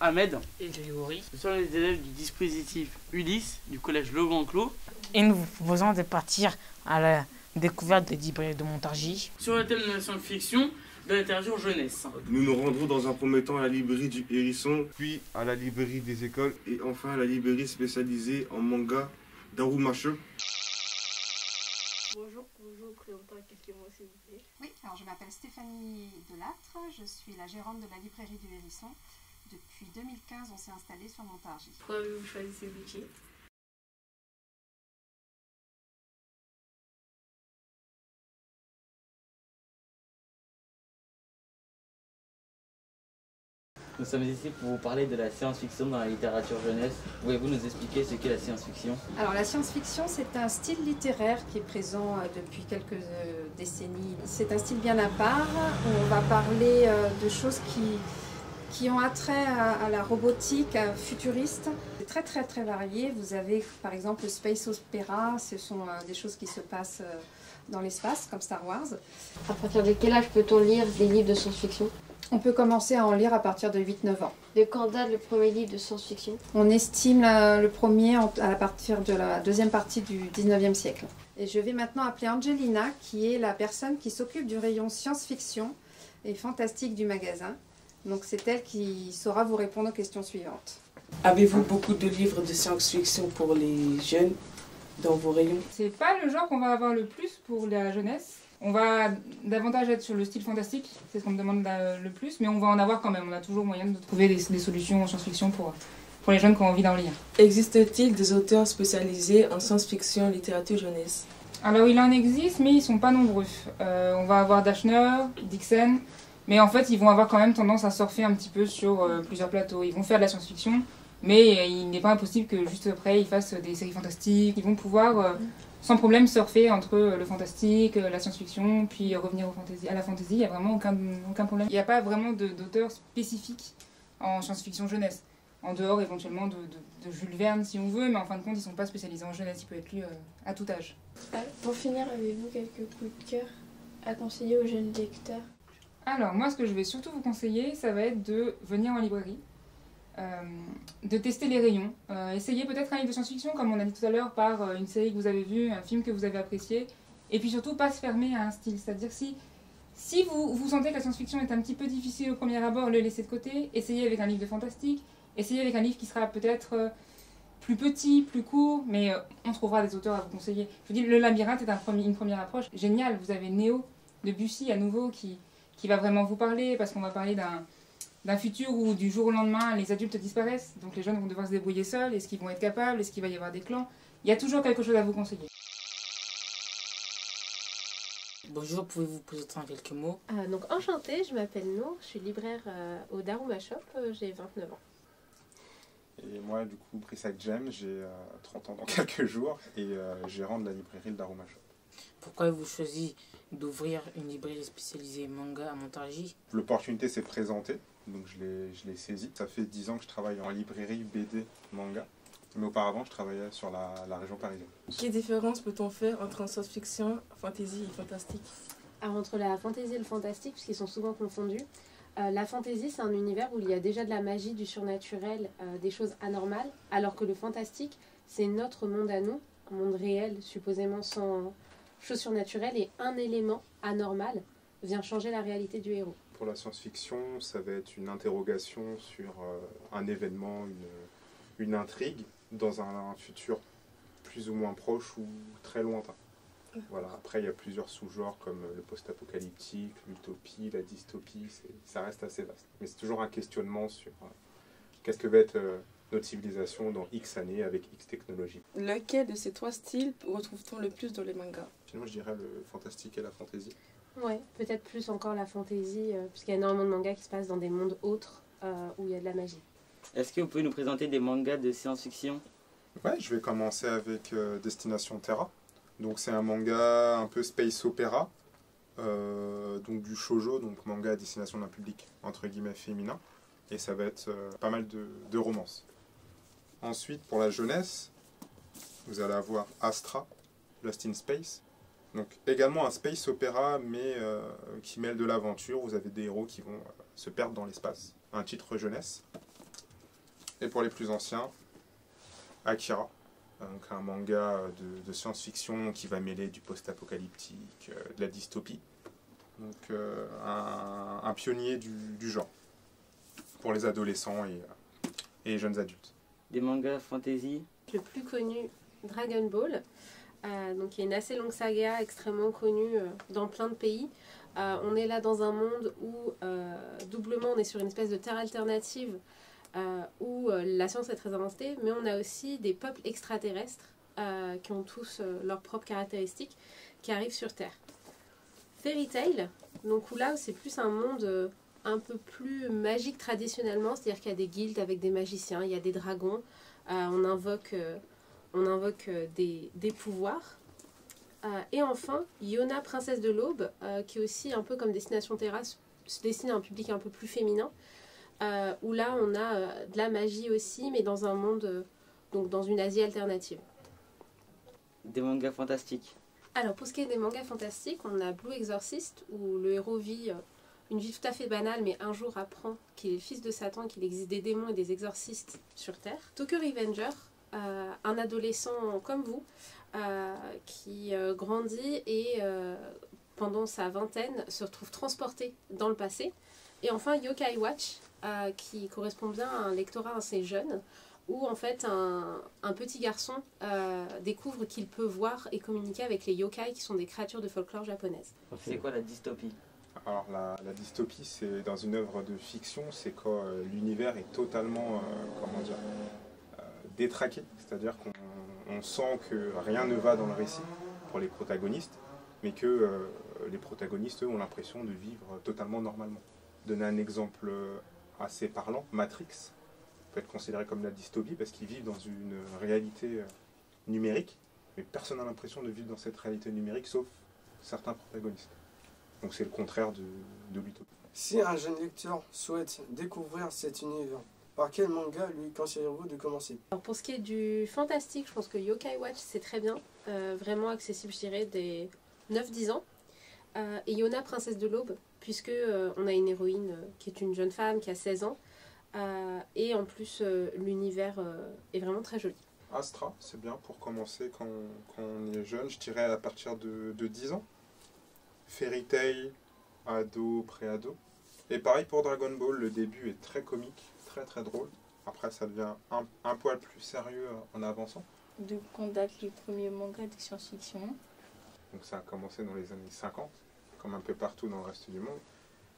Ahmed et Grégory. Nous sommes les élèves du dispositif Ulysse du collège Le Grand Clos. Et nous vous proposons de partir à la découverte des librairies de Montargis. Sur le thème de la science-fiction, de la littérature jeunesse. Nous nous rendrons dans un premier temps à la librairie du Hérisson, puis à la librairie des écoles et enfin à la librairie spécialisée en manga d'Arumasho. Bonjour, pouvez-vous présenter quelques mots s'il vous plaît? Oui, alors je m'appelle Stéphanie Delattre, je suis la gérante de la librairie du Hérisson. Depuis 2015, on s'est installé sur Montargis. Pourquoi avez-vous choisi ce métier? Nous sommes ici pour vous parler de la science-fiction dans la littérature jeunesse. Pouvez-vous nous expliquer ce qu'est la science-fiction? Alors la science-fiction, c'est un style littéraire qui est présent depuis quelques décennies. C'est un style bien à part, où on va parler de choses qui ont attrait à la robotique futuriste. C'est très varié. Vous avez par exemple le space opéra, ce sont des choses qui se passent dans l'espace, comme Star Wars. À partir de quel âge peut-on lire des livres de science-fiction? On peut commencer à en lire à partir de 8-9 ans. De quand date le premier livre de science-fiction? On estime le premier à partir de la deuxième partie du 19e siècle. Et je vais maintenant appeler Angelina, qui est la personne qui s'occupe du rayon science-fiction et fantastique du magasin. Donc c'est elle qui saura vous répondre aux questions suivantes. Avez-vous beaucoup de livres de science-fiction pour les jeunes dans vos rayons? C'est pas le genre qu'on va avoir le plus pour la jeunesse. On va davantage être sur le style fantastique, c'est ce qu'on me demande le plus, mais on va en avoir quand même. On a toujours moyen de trouver des solutions en science-fiction pour les jeunes qui ont envie d'en lire. Existe-t-il des auteurs spécialisés en science-fiction et littérature jeunesse? Alors il en existe, mais ils sont pas nombreux. On va avoir Dashner, Dixon, mais en fait ils vont avoir quand même tendance à surfer un petit peu sur plusieurs plateaux. Ils vont faire de la science-fiction, mais il n'est pas impossible que juste après ils fassent des séries fantastiques. Ils vont pouvoir sans problème surfer entre le fantastique, la science-fiction, puis revenir à la fantasy. Il n'y a vraiment aucun problème. Il n'y a pas vraiment d'auteur spécifique en science-fiction jeunesse. En dehors éventuellement de Jules Verne si on veut, mais en fin de compte ils ne sont pas spécialisés en jeunesse, il peut être lu à tout âge. Pour finir, avez-vous quelques coups de cœur à conseiller aux jeunes lecteurs? Alors moi ce que je vais surtout vous conseiller, ça va être de venir en librairie, de tester les rayons, essayer peut-être un livre de science-fiction comme on a dit tout à l'heure par une série que vous avez vue, un film que vous avez apprécié, et puis surtout pas se fermer à un style, c'est-à-dire si vous sentez que la science-fiction est un petit peu difficile au premier abord, le laissez de côté, essayez avec un livre de fantastique, essayez avec un livre qui sera peut-être plus petit, plus court, mais on trouvera des auteurs à vous conseiller. Je vous dis, Le Labyrinthe est une première approche géniale. Vous avez Néo de Bussy à nouveau qui va vraiment vous parler, parce qu'on va parler d'un futur où du jour au lendemain les adultes disparaissent, donc les jeunes vont devoir se débrouiller seuls, est-ce qu'ils vont être capables, est-ce qu'il va y avoir des clans? Il y a toujours quelque chose à vous conseiller. Bonjour, pouvez-vous vous présenter en quelques mots? Donc enchantée, je m'appelle Nour, je suis libraire au Daruma Shop, j'ai 29 ans. Et moi, du coup, Brissac Jem, j'ai 30 ans dans quelques jours et gérant de la librairie Le Daruma Shop. Pourquoi avez-vous choisi d'ouvrir une librairie spécialisée manga à Montargis? L'opportunité s'est présentée, donc je l'ai saisie. Ça fait 10 ans que je travaille en librairie BD manga, mais auparavant, je travaillais sur la région parisienne. Quelle différence peut-on faire entre science-fiction, fantasy et fantastique? Alors entre la fantasy et le fantastique, puisqu'ils sont souvent confondus, la fantasy c'est un univers où il y a déjà de la magie, du surnaturel, des choses anormales, alors que le fantastique c'est notre monde à nous, un monde réel supposément sans choses surnaturelles, et un élément anormal vient changer la réalité du héros. Pour la science-fiction, ça va être une interrogation sur un événement, une intrigue, dans un futur plus ou moins proche ou très lointain. Voilà. Après, il y a plusieurs sous-genres comme le post-apocalyptique, l'utopie, la dystopie, ça reste assez vaste. Mais c'est toujours un questionnement sur qu'est-ce que va être notre civilisation dans X années avec X technologies. Lequel de ces trois styles retrouve-t-on le plus dans les mangas? Finalement, je dirais le fantastique et la fantasy. Ouais, peut-être plus encore la fantasy, puisqu'il y a énormément de mangas qui se passent dans des mondes autres où il y a de la magie. Est-ce que vous pouvez nous présenter des mangas de science-fiction? Ouais, je vais commencer avec Destination Terra. Donc c'est un manga un peu space opéra, donc du shoujo, donc manga à destination d'un public entre guillemets féminin, et ça va être pas mal de romances. Ensuite, pour la jeunesse, vous allez avoir Astra, Lost in Space, donc également un space opéra, mais qui mêle de l'aventure. Vous avez des héros qui vont se perdre dans l'espace, un titre jeunesse. Et pour les plus anciens, Akira, donc un manga de science-fiction qui va mêler du post-apocalyptique, de la dystopie. Donc un pionnier du genre pour les adolescents et les jeunes adultes. Des mangas fantasy? Le plus connu, Dragon Ball. Donc il y a une assez longue saga extrêmement connue dans plein de pays. On est là dans un monde où doublement on est sur une espèce de terre alternative où la science est très avancée, mais on a aussi des peuples extraterrestres qui ont tous leurs propres caractéristiques qui arrivent sur Terre. Fairy Tail, donc où là c'est plus un monde un peu plus magique traditionnellement, c'est-à-dire qu'il y a des guildes avec des magiciens, il y a des dragons, on invoque des pouvoirs. Et enfin, Yona, princesse de l'aube, qui est aussi un peu comme Destination Terrasse, se destine à un public un peu plus féminin, où là on a de la magie aussi, mais dans un monde, donc dans une Asie alternative. Des mangas fantastiques? Alors pour ce qui est des mangas fantastiques, on a Blue Exorcist, où le héros vit une vie tout à fait banale, mais un jour apprend qu'il est le fils de Satan, qu'il existe des démons et des exorcistes sur Terre. Tokyo Revenger, un adolescent comme vous, qui grandit et pendant sa vingtaine se retrouve transporté dans le passé. Et enfin Yokai Watch, qui correspond bien à un lectorat assez jeune, où en fait un petit garçon découvre qu'il peut voir et communiquer avec les yokai, qui sont des créatures de folklore japonaise. C'est quoi la dystopie? Alors la dystopie, c'est dans une œuvre de fiction, c'est quand l'univers est totalement détraqué, c'est-à-dire qu'on sent que rien ne va dans le récit pour les protagonistes, mais que les protagonistes, eux, ont l'impression de vivre totalement normalement. Donner un exemple assez parlant, Matrix peut être considéré comme la dystopie parce qu'ils vivent dans une réalité numérique, mais personne n'a l'impression de vivre dans cette réalité numérique sauf certains protagonistes. Donc c'est le contraire de l'utopie. Si un jeune lecteur souhaite découvrir cet univers, par quel manga lui conseillez-vous de commencer? Alors pour ce qui est du fantastique, je pense que Yokai Watch c'est très bien, vraiment accessible je dirais des 9-10 ans. Et Yona, princesse de l'aube, puisque on a une héroïne qui est une jeune femme qui a 16 ans, et en plus l'univers est vraiment très joli. Astra, c'est bien pour commencer quand on est jeune, je dirais à partir de 10 ans. Fairy Tail, ado, pré-ado. Et pareil pour Dragon Ball, le début est très comique, très très drôle. Après ça devient un poil plus sérieux en avançant. De quand datent les premiers mangas de science-fiction? Donc ça a commencé dans les années 50, comme un peu partout dans le reste du monde.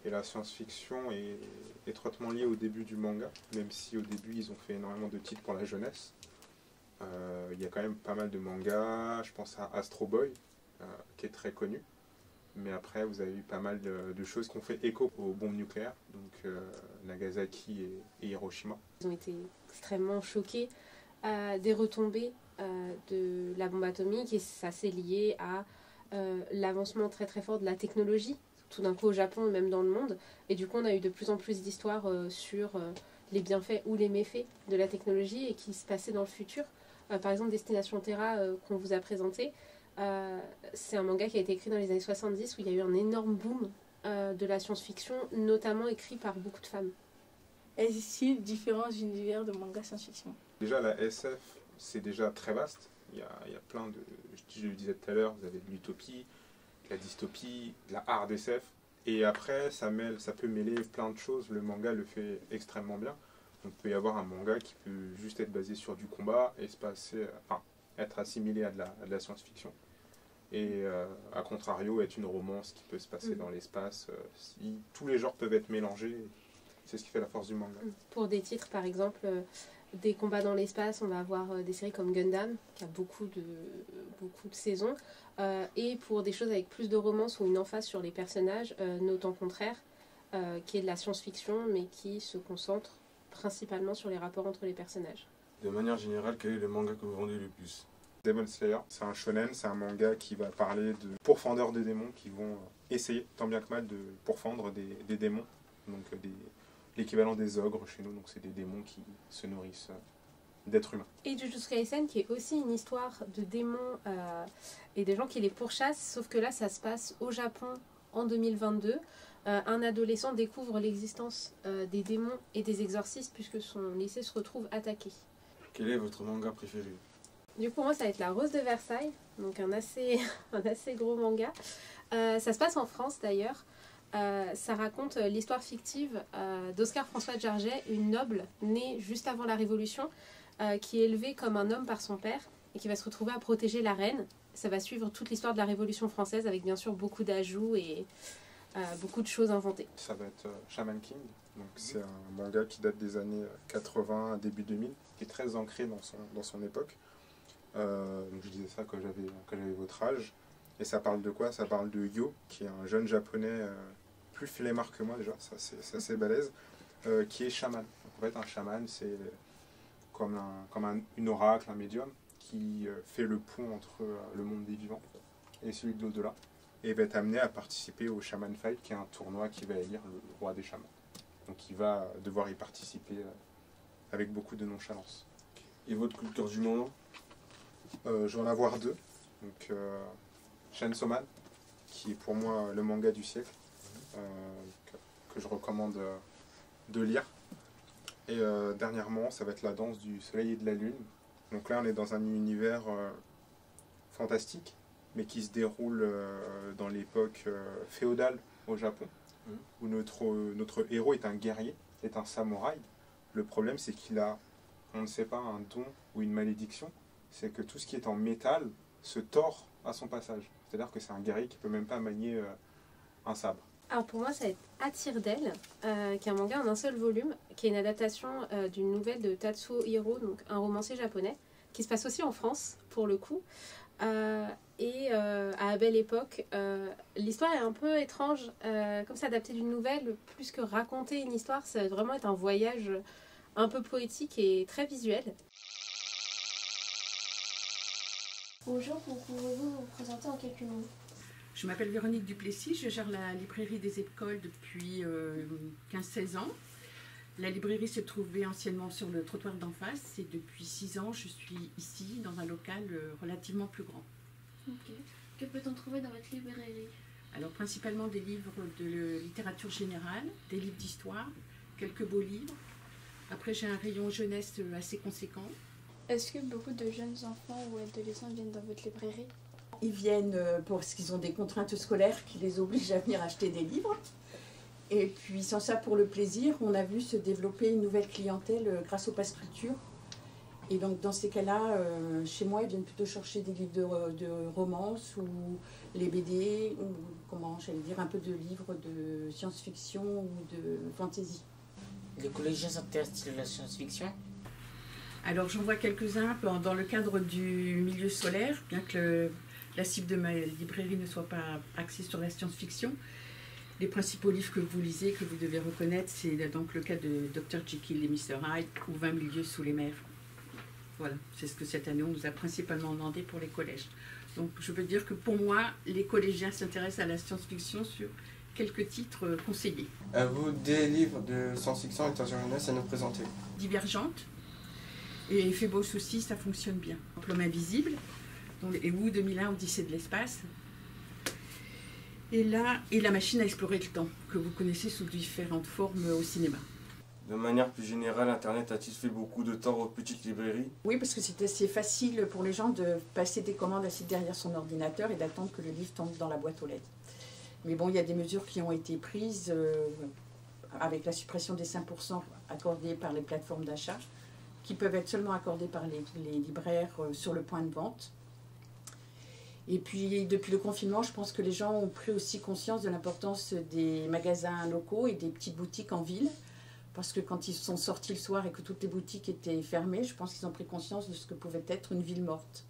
Et la science-fiction est étroitement liée au début du manga, même si au début ils ont fait énormément de titres pour la jeunesse. Il y a quand même pas mal de mangas, je pense à Astro Boy, qui est très connu. Mais après, vous avez eu pas mal de choses qui ont fait écho aux bombes nucléaires, donc Nagasaki et Hiroshima. Ils ont été extrêmement choqués des retombées de la bombe atomique, et ça s'est lié à l'avancement très très fort de la technologie, tout d'un coup au Japon et même dans le monde. Et du coup, on a eu de plus en plus d'histoires sur les bienfaits ou les méfaits de la technologie et qui se passaient dans le futur. Par exemple, Destination Terra qu'on vous a présenté, c'est un manga qui a été écrit dans les années 70 où il y a eu un énorme boom de la science-fiction, notamment écrit par beaucoup de femmes. Est-ce différents univers de manga science-fiction? Déjà, la SF, c'est déjà très vaste. Il y a plein de... Je le disais tout à l'heure, vous avez de l'utopie, de la dystopie, de la hard SF. Et après, ça peut mêler plein de choses. Le manga le fait extrêmement bien. Donc, il peut y avoir un manga qui peut juste être basé sur du combat et être assimilé à de la science-fiction. Et à contrario, être une romance qui peut se passer dans l'espace. Tous les genres peuvent être mélangés. C'est ce qui fait la force du manga. Pour des titres, par exemple, des combats dans l'espace, on va avoir des séries comme Gundam, qui a beaucoup de saisons. Et pour des choses avec plus de romance ou une emphase sur les personnages, Notant Contraire, qui est de la science-fiction, mais qui se concentre principalement sur les rapports entre les personnages. De manière générale, quel est le manga que vous vendez le plus? Demon Slayer, c'est un shonen, c'est un manga qui va parler de pourfendeurs de démons qui vont essayer, tant bien que mal, de pourfendre des démons. Donc l'équivalent des ogres chez nous, donc c'est des démons qui se nourrissent d'êtres humains. Et Jujutsu Kaisen, qui est aussi une histoire de démons et des gens qui les pourchassent, sauf que là ça se passe au Japon en 2022, un adolescent découvre l'existence des démons et des exorcistes puisque son lycée se retrouve attaqué. Quel est votre manga préféré? Du coup, pour moi, ça va être La Rose de Versailles, donc un assez gros manga. Ça se passe en France d'ailleurs. Ça raconte l'histoire fictive d'Oscar François de Jarget, une noble née juste avant la Révolution, qui est élevée comme un homme par son père et qui va se retrouver à protéger la reine. Ça va suivre toute l'histoire de la Révolution française avec bien sûr beaucoup d'ajouts et beaucoup de choses inventées. Ça va être Shaman King. C'est un manga qui date des années 80, début 2000, qui est très ancré dans son époque. Donc je disais ça quand j'avais votre âge. Et ça parle de quoi? Ça parle de Yo, qui est un jeune japonais plus flemmard que moi déjà, c'est assez balèze, qui est chaman. Donc, en fait, un chaman, c'est comme une oracle, un médium, qui fait le pont entre le monde des vivants et celui de l'au-delà. Et va être amené à participer au Shaman Fight, qui est un tournoi qui va élire le roi des chamans. Donc il va devoir y participer avec beaucoup de nonchalance. Et votre coup de cœur du moment? Je vais en avoir deux. Donc Chainsaw Man, qui est pour moi le manga du siècle, que je recommande de lire. Et dernièrement, ça va être La Danse du Soleil et de la Lune. Donc là, on est dans un univers fantastique, mais qui se déroule dans l'époque féodale au Japon, où notre héros est un guerrier, est un samouraï. Le problème, c'est qu'il a, on ne sait pas, un don ou une malédiction, c'est que tout ce qui est en métal se tord à son passage. C'est-à-dire que c'est un guerrier qui ne peut même pas manier un sabre. Alors pour moi, ça va être À tire d'aile, qui est un manga en un seul volume, qui est une adaptation d'une nouvelle de Tatsuo Hiro, donc un romancier japonais, qui se passe aussi en France, pour le coup. À Belle Époque, l'histoire est un peu étrange, comme c'est adapté d'une nouvelle, plus que raconter une histoire, ça va vraiment être un voyage un peu poétique et très visuel. Bonjour, pouvez-vous vous présenter en quelques mots? Je m'appelle Véronique Duplessis, je gère la librairie des écoles depuis 15-16 ans. La librairie se trouvait anciennement sur le trottoir d'en face et depuis 6 ans, je suis ici dans un local relativement plus grand. Ok. Que peut-on trouver dans votre librairie? Alors principalement des livres de littérature générale, des livres d'histoire, quelques beaux livres. Après j'ai un rayon jeunesse assez conséquent. Est-ce que beaucoup de jeunes enfants ou adolescents viennent dans votre librairie? Ils viennent parce qu'ils ont des contraintes scolaires qui les obligent à venir acheter des livres. Et puis sans ça, pour le plaisir, on a vu se développer une nouvelle clientèle grâce au Pass Culture. Et donc dans ces cas-là, chez moi, ils viennent plutôt chercher des livres de romance ou les BD, ou comment j'allais dire, un peu de livres de science-fiction ou de fantasy. Les collégiens s'intéressent-ils à la science-fiction? Alors j'en vois quelques-uns dans le cadre du milieu scolaire, bien que la cible de ma librairie ne soit pas axée sur la science-fiction. Les principaux livres que vous lisez, que vous devez reconnaître, c'est donc le cas de Dr Jekyll et Mr Hyde ou 20 milieux sous les mers. Voilà, c'est ce que cette année on nous a principalement demandé pour les collèges. Donc je veux dire que pour moi, les collégiens s'intéressent à la science-fiction sur quelques titres conseillés. Avez-vous des livres de science-fiction et littérature jeunesse à nous présenter? Divergente. Et Phébos aussi, ça fonctionne bien. L'homme invisible, et Wu 2001, Odyssée de l'espace. Et La machine à explorer le temps, que vous connaissez sous différentes formes au cinéma. De manière plus générale, Internet a-t-il fait beaucoup de tort aux petites librairies? Oui, parce que c'est assez facile pour les gens de passer des commandes assis derrière son ordinateur et d'attendre que le livre tombe dans la boîte aux lettres. Mais bon, il y a des mesures qui ont été prises avec la suppression des 5% accordés par les plateformes d'achat, qui peuvent être seulement accordés par les libraires sur le point de vente. Et puis, depuis le confinement, je pense que les gens ont pris aussi conscience de l'importance des magasins locaux et des petites boutiques en ville. Parce que quand ils sont sortis le soir et que toutes les boutiques étaient fermées, je pense qu'ils ont pris conscience de ce que pouvait être une ville morte.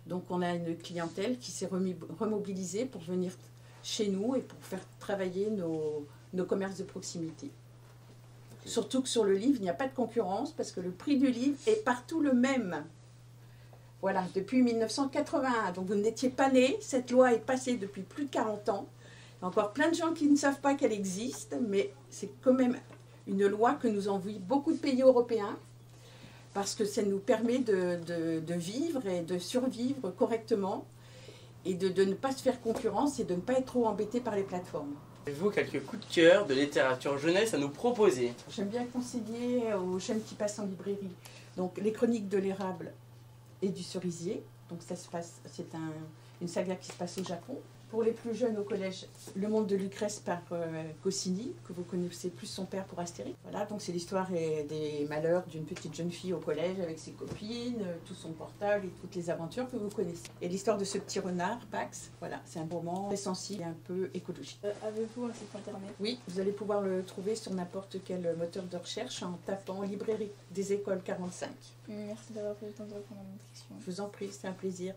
Donc on a une clientèle qui s'est remobilisée pour venir chez nous et pour faire travailler nos commerces de proximité. Okay. Surtout que sur le livre, il n'y a pas de concurrence parce que le prix du livre est partout le même. Voilà, depuis 1981. Donc vous n'étiez pas nés, cette loi est passée depuis plus de 40 ans. Il y a encore plein de gens qui ne savent pas qu'elle existe, mais c'est quand même une loi que nous envient beaucoup de pays européens parce que ça nous permet de vivre et de survivre correctement et de ne pas se faire concurrence et de ne pas être trop embêté par les plateformes. Avez-vous quelques coups de cœur de littérature jeunesse à nous proposer? J'aime bien conseiller aux jeunes qui passent en librairie. Donc les chroniques de l'érable et du cerisier. Donc ça se passe, c'est une saga qui se passe au Japon. Pour les plus jeunes au collège, Le monde de Lucrèce par Goscinny, que vous connaissez plus son père pour Astérix. Voilà, donc c'est l'histoire des malheurs d'une petite jeune fille au collège avec ses copines, tout son portable et toutes les aventures que vous connaissez. Et l'histoire de ce petit renard, Pax, voilà, c'est un roman très sensible et un peu écologique. Avez-vous un site internet? Oui, vous allez pouvoir le trouver sur n'importe quel moteur de recherche en tapant Librairie des écoles 45. Merci d'avoir pris le temps de répondre à notre question. Je vous en prie, c'est un plaisir.